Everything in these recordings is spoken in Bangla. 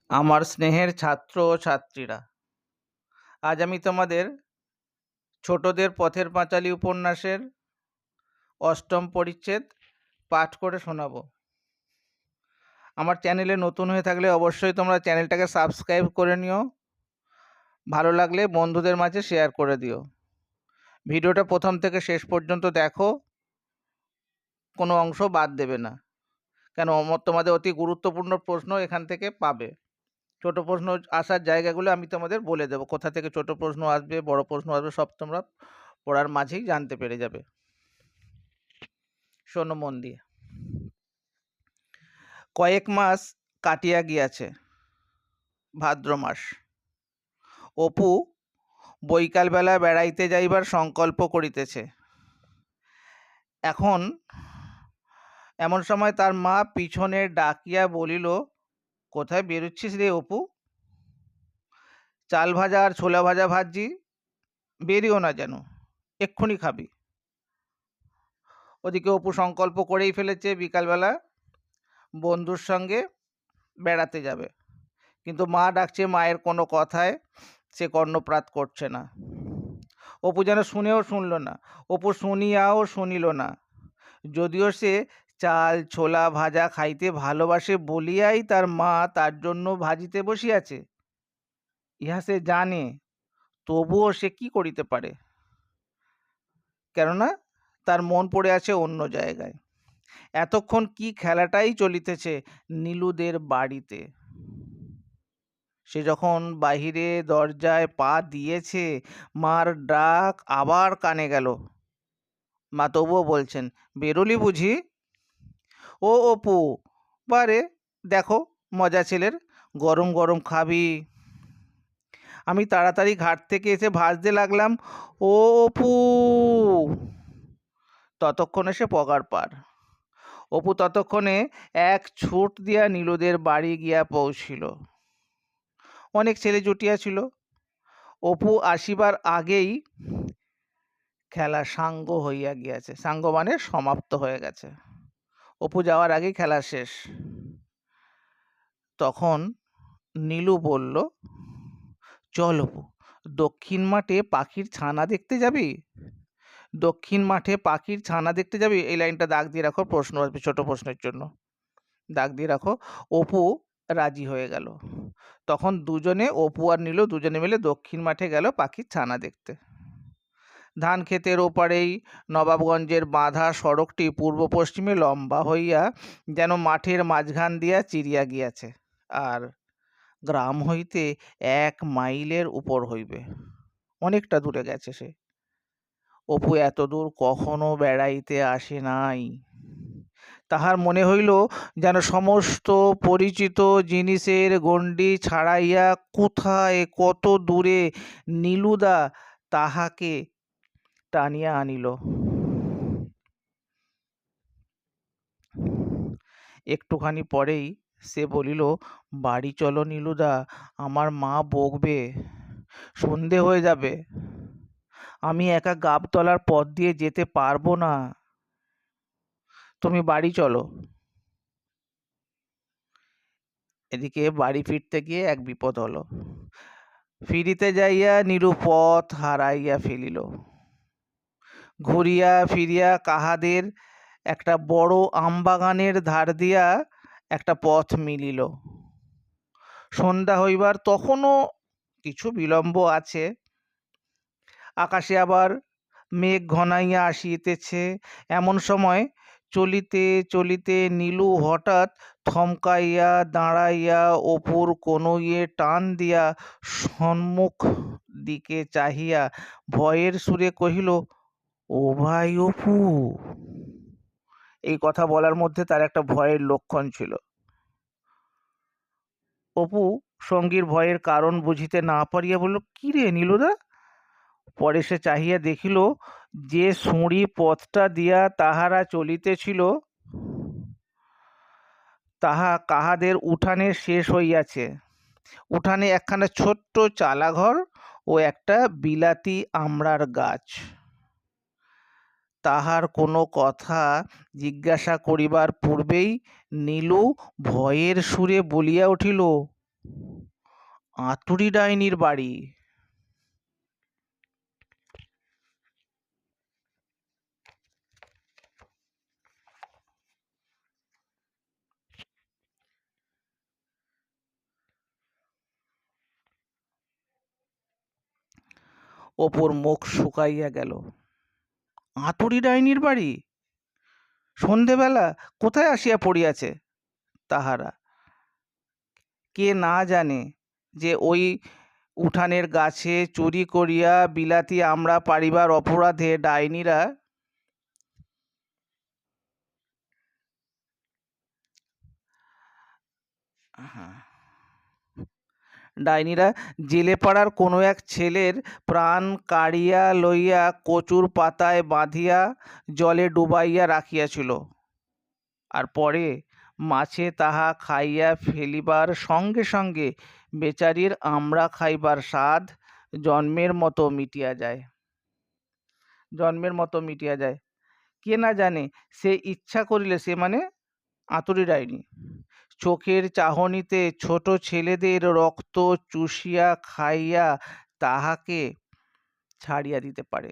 আমার স্নেহের ছাত্র ও ছাত্রীরা, আজ আমি তোমাদের ছোটদের পথের পাঁচালী উপন্যাসের অষ্টম পরিচ্ছেদ পাঠ করে শোনাব। আমার চ্যানেলে নতুন হয়ে থাকলে অবশ্যই তোমরা চ্যানেলটাকে সাবস্ক্রাইব করে নিও, ভালো লাগলে বন্ধুদের মাঝে শেয়ার করে দিও। ভিডিওটা প্রথম থেকে শেষ পর্যন্ত দেখো, কোনো অংশ বাদ দেবে না, কেন তোমাদের অতি গুরুত্বপূর্ণ প্রশ্ন এখান থেকে পাবে। ছোট প্রশ্ন আসার জায়গাগুলো আমি তোমাদের বলে দেবো, কোথা থেকে ছোট প্রশ্ন আসবে, বড় প্রশ্ন আসবে, সব তোমরা পড়ার মাঝেই জানতে পেরে যাবে। শোনো মন দিয়ে। কয়েক মাস কাটিয়া গিয়াছে, ভাদ্র মাস। অপু বৈকালবেলা বেড়াইতে যাইবার সংকল্প করিতেছে। এখন এমন সময় তার মা পিছনে ডাকিয়া বলিল, কোথায় বেরোচ্ছিস রে অপু? চাল ভাজা আর ছোলা ভাজা ভাজছি, বেরিও না যেন, এক্ষুনি খাবি। ওদিকে অপু সংকল্প করেই ফেলেছে বিকালবেলা বন্ধুর সঙ্গে বেড়াতে যাবে, কিন্তু মা ডাকছে, মায়ের কোনো কথায় সে কর্ণপাত করছে না। অপু যেন শুনেও শুনল না, অপু শুনিয়াও শুনিল না। যদিও সে চাল ছোলা ভাজা খাইতে ভালোবাসে বলিয়াই তার মা তার জন্য ভাজিতে বসিয়াছে, ইহা সে জানে, তবুও সে কি করিতে পারে, কেননা তার মন পড়ে আছে অন্য জায়গায়। এতক্ষণ কি খেলাটাই চলিতেছে নীলুদের বাড়িতে। সে যখন বাহিরে দরজায় পা দিয়েছে, মার ডাক আবার কানে গেল। মা তবুও বলছেন, বেরোলি বুঝি? ও অপু, বারে দেখো মজা ছেলের, গরম গরম খাবি। আমি তাড়াতাড়ি ঘাট থেকে এসে ভাজতে লাগলাম। ও অপু! ততক্ষণে সে পগার পার। অপু ততক্ষণে এক ছুট দিয়া নীলুদের বাড়ি গিয়া পৌঁছিল। অনেক ছেলে জুটিয়াছিল। অপু আসিবার আগেই খেলা সাঙ্গ হইয়া গিয়াছে। সাঙ্গ মানে সমাপ্ত হয়ে গেছে। অপু যাওয়ার আগেই খেলা শেষ। তখন নীলু বলল, চল অপু, দক্ষিণ মাঠে পাখির ছানা দেখতে যাবি? দক্ষিণ মাঠে পাখির ছানা দেখতে যাবি, এই লাইনটা দাগ দিয়ে রাখো, প্রশ্ন আসবে, ছোট প্রশ্নের জন্য দাগ দিয়ে রাখো। অপু রাজি হয়ে গেল। তখন দুজনে, অপু আর নীলু দুজনে মিলে দক্ষিণ মাঠে গেল পাখির ছানা দেখতে। ধান ক্ষেতের ওপারেই নবাবগঞ্জের বাঁধা সড়কটি পূর্ব পশ্চিমে লম্বা হইয়া যেন মাঠের মাঝখান দিয়া চিরিয়া গিয়াছে, আর গ্রাম হইতে 1 মাইলের উপর হইবে। অনেকটা দূরে গেছে সে। অপু এত দূর কখনো বেড়াইতে আসে নাই। তাহার মনে হইল যেন সমস্ত পরিচিত জিনিসের গণ্ডি ছাড়াইয়া কোথায় কত দূরে নীলুদা তাহাকে টানিয়া আনিল। একটুখানি পরেই সে বলিল, বাড়ি চলো নীলুদা, আমার মা বকবে, সন্ধে হয়ে যাবে, আমি একা গাবতলার পথ দিয়ে যেতে পারবো না, তুমি বাড়ি চলো। এদিকে বাড়ি ফিরতে গিয়ে এক বিপদ হলো। ফিরিতে যাইয়া নীলু পথ হারাইয়া ফেলিল। ঘুরিয়া ফিরিয়া কাহাদের একটা বড় আমবাগানের ধার দিয়া একটা পথ মিলিল। সন্ধ্যা হইবার তখনও কিছু বিলম্ব আছে। আকাশে আবার মেঘ ঘনাইয়া আসিতেছে। এমন সময় চলিতে চলিতে নীলু হঠাৎ থমকাইয়া দাঁড়াইয়া অপুর কনুইয়ে টান দিয়া সম্মুখ দিকে চাহিয়া ভয়ের সুরে কহিল, ও ভাই অপু। এই কথা বলার মধ্যে তার একটা ভয়ের লক্ষণ ছিল। অপু সঙ্গীর ভয়ের কারণ বুঝিতে না পারিয়া বলল, কি রে নীলুদা? পরে সে চাহিয়া দেখিল, যে সুঁড়ি পথটা দিয়া তাহারা চলিতেছিল তাহা কাহাদের উঠানে শেষ হইয়াছে। উঠানে একখানা ছোট্ট চালাঘর ও একটা বিলাতি আমড়ার গাছ। তাহার কোনো কথা জিজ্ঞাসা করিবার পূর্বেই নীলু ভয়ের সুরে বলিয়া উঠিল, আতুরি ডাইনির বাড়ি। অপুর মুখ শুকাইয়া গেল। আতুরি ডাইনির বাড়ি? সন্ধেবেলা কোথায় আসিয়া পড়িয়াছে তাহারা? কে না জানে যে ওই উঠানের গাছে চুরি করিয়া বিলাতি আমড়া পারিবার অপরাধে ডাইনিরা জেলে পাড়ার কোনো এক ছেলের প্রাণ কাড়িয়া লইয়া কচুর পাতায় বাঁধিয়া জলে ডুবাইয়া রাখিয়াছিল, আর পরে মাছে তাহা খাইয়া ফেলিবার সঙ্গে সঙ্গে বেচারির আমড়া খাইবার স্বাদ জন্মের মতো মিটিয়া যায়। কে না জানে সে ইচ্ছা করিলে, সে মানে আতুরি ডাইনি, চোখের চাহনিতে ছোট ছেলেদের রক্ত চুষিয়া খাইয়া তাহাকে ছাড়িয়া দিতে পারে।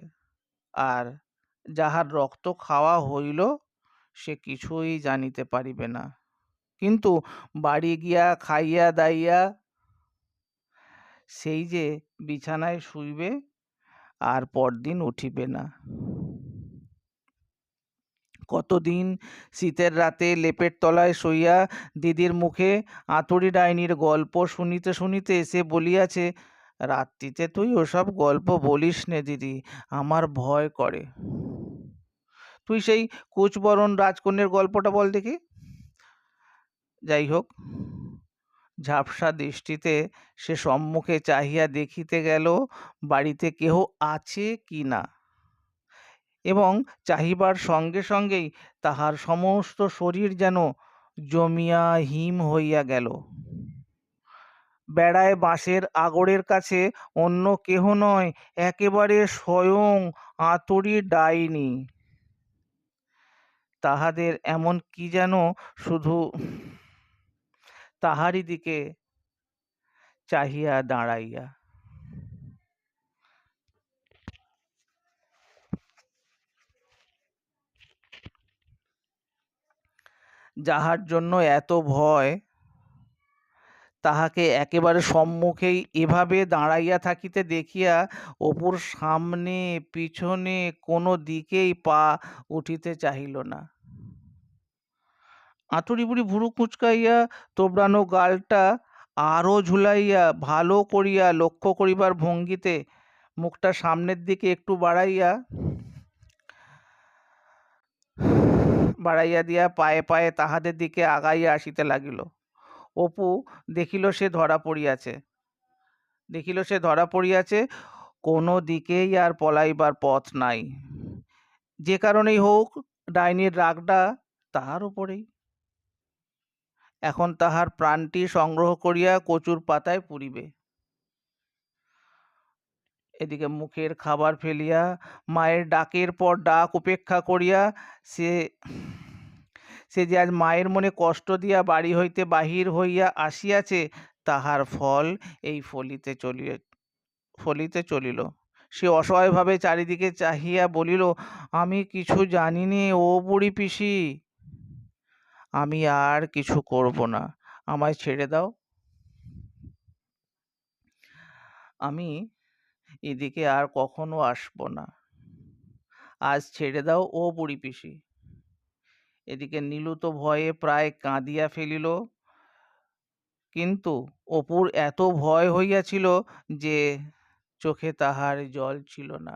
আর যাহার রক্ত খাওয়া হইল সে কিছুই জানিতে পারিবে না, কিন্তু বাড়ি গিয়া খাইয়া দাইয়া সেই যে বিছানায় শুইবে আর পরদিন উঠিবে না। কতদিন শীতের রাতে লেপের তলায় শুইয়া দিদির মুখে আতুরি ডাইনির গল্প শুনিতে শুনিতে সে বলিয়াছে, রাত্রিতে তুই ওসব গল্প বলিস নে দিদি, আমার ভয় করে। তুই সেই কুচবরণ রাজকন্যের গল্পটা বল দেখি। যাই হোক, ঝাপসা দৃষ্টিতে সে সম্মুখে চাহিয়া দেখিতে গেল বাড়িতে কেহ আছে কি না, এবং চাহিবার সঙ্গে সঙ্গেই তাহার সমস্ত শরীর যেন জমিয়া হিম হইয়া গেল। বেড়ায় বাঁশের আগড়ের কাছে অন্য কেহ নয়, একেবারে স্বয়ং আতুরি ডাইনি। তাহাদের এমন কি যেন শুধু তাহারই দিকে চাহিয়া দাঁড়াইয়া। যাহার জন্য এত ভয়, তাহাকে একেবারে সম্মুখেই এভাবে দাঁড়াইয়া থাকিতে দেখিয়া অপুর সামনে পিছনে কোনো দিকেই পা উঠিতে চাহিল না। আতুরি বুড়ি ভুরু কুঁচকাইয়া তোবড়ানো গালটা আরও ঝুলাইয়া ভালো করিয়া লক্ষ্য করিবার ভঙ্গিতে মুখটা সামনের দিকে একটু বাড়াইয়া দিয়া পায়ে পায়ে তাহাদের দিকে আগাইয়া আসিতে লাগিল। অপু দেখিল সে ধরা পড়িয়াছে, কোনো দিকেই আর পলাইবার পথ নাই। যে কারণেই হোক, ডাইনির রাগটা তাহার উপরেই। এখন তাহার প্রাণটি সংগ্রহ করিয়া কচুর পাতায় পুরিবে। এদিকে মুখের খাবার ফেলিয়া মায়ের ডাকের পর ডাক উপেক্ষা করিয়া সে যে আজ মায়ের মনে কষ্ট দিয়া বাড়ি হইতে বাহির হইয়া আসিয়াছে, তাহার ফল এই ফলিতে চলিল। সে অসহায়ভাবে চারিদিকে চাহিয়া বলিল, আমি কিছু জানি নে ও বুড়ি পিসি, আমি আর কিছু করব না, আমায় ছেড়ে দাও, আমি এদিকে আর কখনো আসব না, আজ ছেড়ে দাও ও বুড়ি পিসি। এদিকে নীলু তো ভয়ে প্রায় কাঁদিয়া ফেলিল, কিন্তু অপুর এত ভয় হইয়াছিল যে চোখে তাহার জল ছিল না।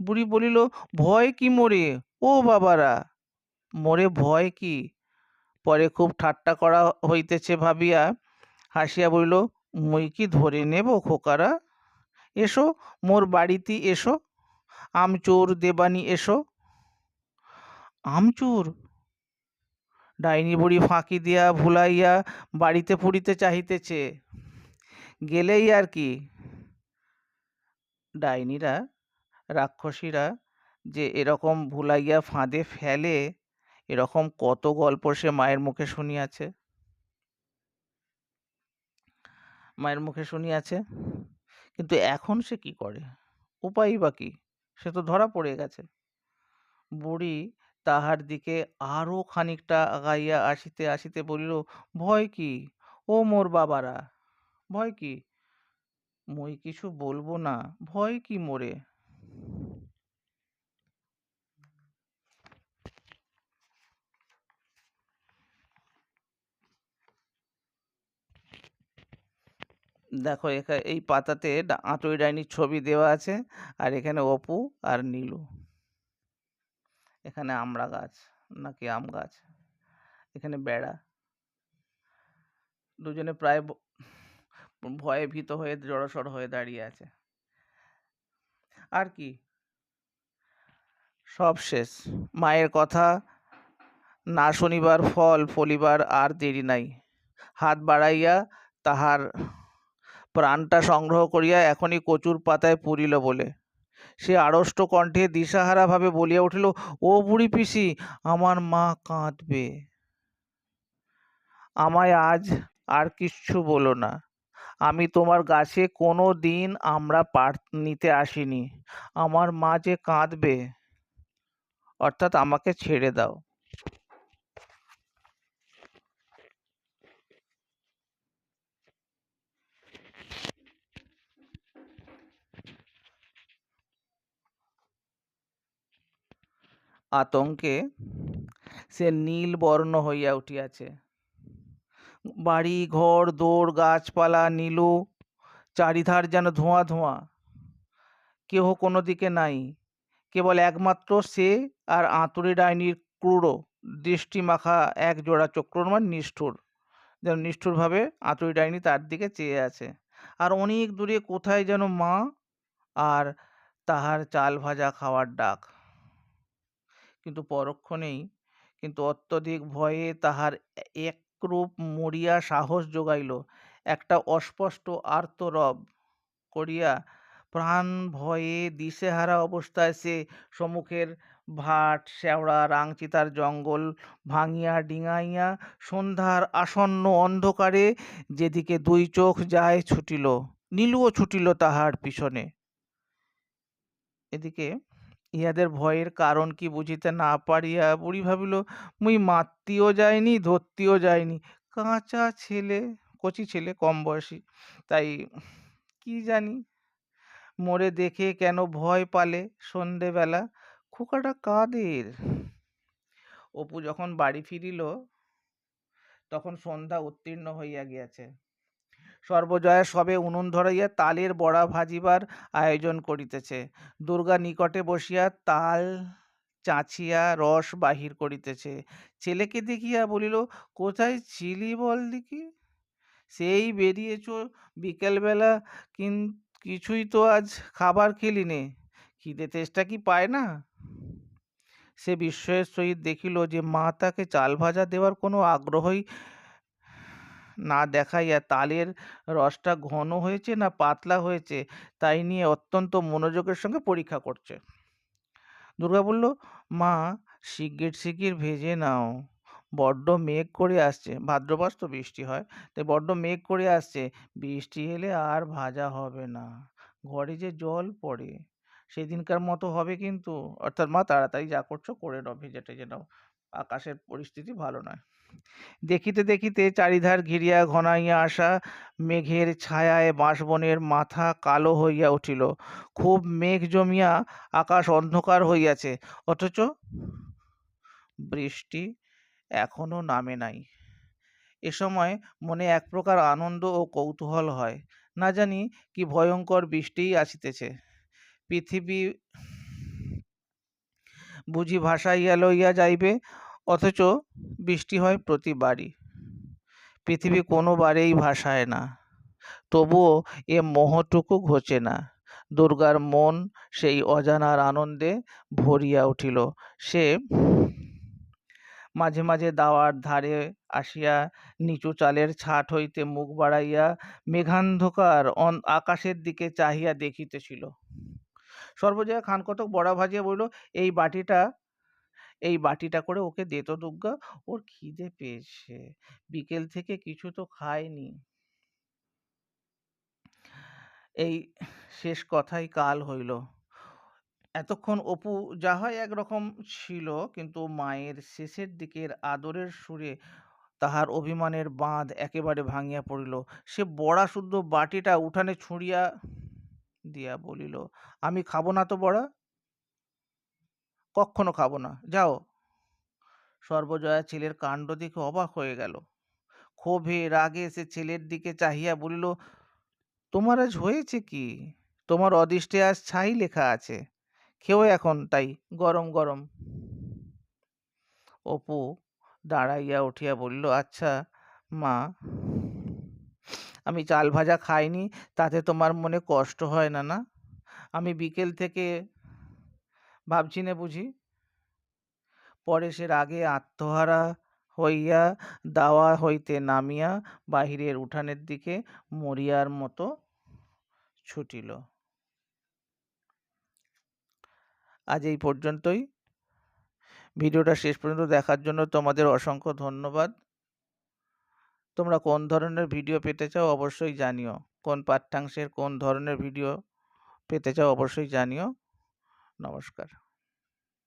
বুড়ি বলিল, ভয় কি মোরে ও বাবারা, মোরে ভয় কি? পরে খুব ঠাট্টা করা হইতেছে ভাবিয়া হাসিয়া বলিল, মুই কি ধরে নেব খোকারা, এসো মোর বাড়িতে এসো, আমচোর দেবানি এসো। আমচোর? ডাইনি বুড়ি ফাঁকি দিয়া ভুলাইয়া বাড়িতে পুরিতে চাহিতেছে, গেলেই আর কি। ডাইনিরা, রাক্ষসীরা যে এরকম ভুলাইয়া ফাঁদে ফেলে, এরকম কত গল্প সে মায়ের মুখে শুনিয়াছে। মায়ের মুখে শুনিয়াছে, কিন্তু এখন সে কি করে, উপায়ই বা কি, সে তো ধরা পড়ে গেছে। বুড়ি তাহার দিকে আরো খানিকটা আগাইয়া আসিতে আসিতে বলিল, ভয় কি ও মোর বাবারা, ভয় কি? মই কিছু বলবো না, ভয় কি মোরে? দেখো এই পাতাতে আঁতই ডাইনির ছবি দেওয়া আছে, আর এখানে অপু আর নীলু। এখানে আমড়া গাছ নাকি আম গাছ, এখানে বেড়া, দুজনে প্রায় ভয়ে ভীত হয়ে জড়সড় হয়ে দাঁড়িয়ে আছে। আর কি, সব শেষ। মায়ের কথা না শুনিবার ফল ফলিবার আর দেরি নাই। হাত বাড়াইয়া তাহার প্রাণটা সংগ্রহ করিয়া এখনই কচুর পাতায় পুরিল বলে সে আড়ষ্ট কণ্ঠে দিশাহারা ভাবে বলিয়া উঠিল, ও বুড়ি পিসি, আমার মা কাঁদবে। আমায় আজ আর কিচ্ছু বলো না। আমি তোমার গাছে কোনো দিন আমরা পার নিতে আসিনি। আমার মা যে কাঁদবে, অর্থাৎ আমাকে ছেড়ে দাও। আতঙ্কে সে নীল বর্ণ হইয়া উঠিয়াছে। বাড়ি ঘর দৌড় গাছপালা নীলু, চারিধার যেন ধোঁয়া ধোঁয়া, কেহ কোনো দিকে নাই, কেবল একমাত্র সে আর আঁতুড়ে ডাইনির ক্রূর দৃষ্টি মাখা এক জোড়া চক্রমান নিষ্ঠুর, যেন নিষ্ঠুরভাবে আঁতুড়ে ডাইনি তার দিকে চেয়ে আছে। আর অনেক দূরে কোথায় যেন মা আর তাহার চাল ভাজা খাওয়ার ডাক। কিন্তু পরক্ষণেই কিন্তু অত্যধিক ভয়ে তাহার একরূপ মরিয়া সাহস জোগাইল। একটা অস্পষ্ট আর্তরব করিয়া প্রাণ ভয়ে দিশেহারা অবস্থায় সে সম্মুখের ভাট শেওড়া রাংচিতার জঙ্গল ভাঙিয়া ডিঙাইয়া সন্ধ্যার আসন্ন অন্ধকারে যেদিকে দুই চোখ যায় ছুটিল। নীলুও ছুটিল তাহার পিছনে। এদিকে ইহাদের ভয়ের কারণ কি বুঝিতে না পারিয়া বুড়ি ভাবিল, মুই মারতেও যাইনি ধরতেও যাইনি, কাঁচা ছেলে, কচি ছেলে, কম বয়সী, তাই কি জানি মোরে দেখে কেন ভয় পালে সন্ধেবেলা, খোকাটা কাদের। অপু যখন বাড়ি ফিরিল তখন সন্ধ্যা উত্তীর্ণ হইয়া গিয়াছে। সর্বজয়া সবে উনুন ধরাইয়া তালের বড়া ভাজিবার আয়োজন করিতেছে। দুর্গা নিকটে বসিয়া তাল চাঁচিয়া রস বাহির করিতেছে। ছেলেকে দেখিয়া বলিল, কোথায় ছিলি বল দেখি? সেই বেরিয়েছ বিকেলবেলা, কিছুই তো আজ খাবার খেলি নে, খিদে তেষ্টা কি পায় না? সে বিস্ময়ের সহিত দেখিল যে মা তাকে চাল ভাজা দেওয়ার কোনো আগ্রহই না দেখাইয়া তালের রসটা ঘন হয়েছে না পাতলা হয়েছে তাই নিয়ে অত্যন্ত মনোযোগের সঙ্গে পরীক্ষা করছে। দুর্গা বলল, মা শিগগির শিগগির ভেজে নাও, বড্ড মেঘ করে আসছে, ভাদ্রমাস তো বৃষ্টি হয়, তাই বড্ড মেঘ করে আসছে, বৃষ্টি এলে আর ভাজা হবে না, ঘরে যে জল পড়ে, সেদিনকার মতো হবে কিন্তু। অর্থাৎ মা তাড়াতাড়ি যা করছো করে নাও, ভেজে টেজে নাও, আকাশের পরিস্থিতি ভালো নয়। দেখিতে দেখিতে চারিধার ঘিরিয়া ঘনাইয়া আসা মেঘের ছায়ায় বাঁশবনের মাথা কালো হইয়া উঠিল। খুব মেঘ জমিয়া আকাশ অন্ধকার হইয়াছে, অথচ বৃষ্টি এখনো নামে নাই। এ সময় মনে এক প্রকার আনন্দ ও কৌতূহল হয়, না জানি কি ভয়ঙ্কর বৃষ্টিই আসিতেছে। পৃথিবী বুঝি ভাসাইয়া লইয়া যাইবে, অথচ বৃষ্টি হয় প্রতিবারই। পৃথিবী কোনোবারেই ভাসায় না, তবুও এ মোহটুকু ঘোচে না। দুর্গার মন সেই অজানার আনন্দে ভরিয়া উঠিল। সে মাঝে মাঝে দাওয়ার ধারে আসিয়া নিচু চালের ছাট হইতে মুখ বাড়াইয়া মেঘান্ধকার আকাশের দিকে চাহিয়া দেখিতেছিল। সর্বজয়া খান কতক বড়া ভাজিয়া বলিল, এই বাটিটা এই বাটিটা করে ওকে দে তো দুর্গা, ওর খিদে পেয়েছে, বিকেল থেকে কিছু তো খায়নি। এই শেষ কথাই কাল হইল। এতক্ষণ অপু যা হয় একরকম ছিল, কিন্তু মায়ের শেষের দিকের আদরের সুরে তাহার অভিমানের বাঁধ একেবারে ভাঙিয়া পড়িল। সে বড়া শুদ্ধ বাটিটা উঠানে ছুঁড়িয়া দিয়া বলিল, আমি খাবো না তো বড়া, কক্ষনো খাবো না, যাও। সর্বজয়া ছেলের কাণ্ড দেখে অবাক হয়ে গেল। ক্ষোভে রাগে সে ছেলের দিকে চাহিয়া বলিল, তোমার আজ হয়েছে কি? তোমার অদৃষ্টে আজ ছাই লেখা আছে, খেও এখন তাই গরম গরম। অপু দাঁড়াইয়া উঠিয়া বলিল, আচ্ছা মা, আমি চাল ভাজা খাইনি, তাতে তোমার মনে কষ্ট হয় না? না, আমি বিকেল থেকে ভাবছি নে বুঝি। পরে সে রাগে আত্মহারা হইয়া দাওয়া হইতে নামিয়া বাহিরের উঠানের দিকে মরিয়ার মতো ছুটিল। আজ এই পর্যন্তই। ভিডিওটা শেষ পর্যন্ত দেখার জন্য তোমাদের অসংখ্য ধন্যবাদ। তোমরা কোন ধরনের ভিডিও পেতে চাও অবশ্যই জানিও, কোন পাঠ্যাংশের কোন ধরনের ভিডিও পেতে চাও অবশ্যই জানিও। নমস্কার।